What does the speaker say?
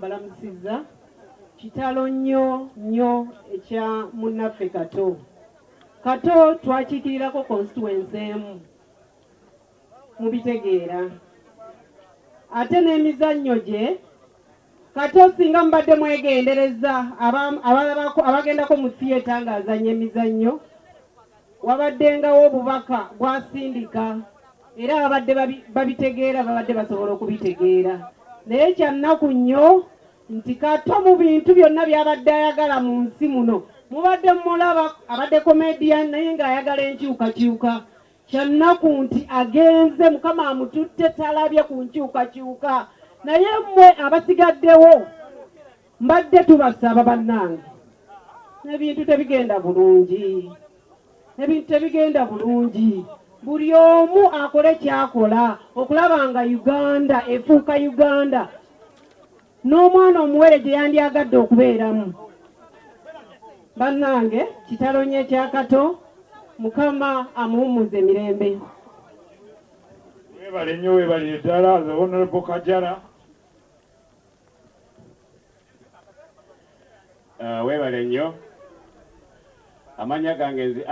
Balamusiza kitalo nnyo ekya munnaffe Kato twakiikirirako constituency emu mubitegeera ate n'emizannyo gye Kato singa mbadde mwegendereza abagendako mu theatre ng'azannya emizannyo wabaddengawo obubaka bwasindika era abadde babitegeera babadde basobola okubitegeera naye kyannaku nnyo nti Kato mu bintu byonna byabadde ayagala mu nsi muno mubadde mulaba abadde comedian naye ng'ayagala enkyukakyuka kyannaku nti agenze mukama amututte talabye ku nkyukakyuka naye mmwe abasigaddewo mbadde tubasaba bannange ebintu tebigenda bulungi buli omu akole kyakola okulaba nga Uganda efuuka Uganda n'omwana omuwere gye yandyagadde okubeeramu bannange kitalo nnyo ekya Kato mukama amuwummuze emirembe. Webale nnyo webalire ddala the Honorable Kajala. Webale nnyo amannya gange nze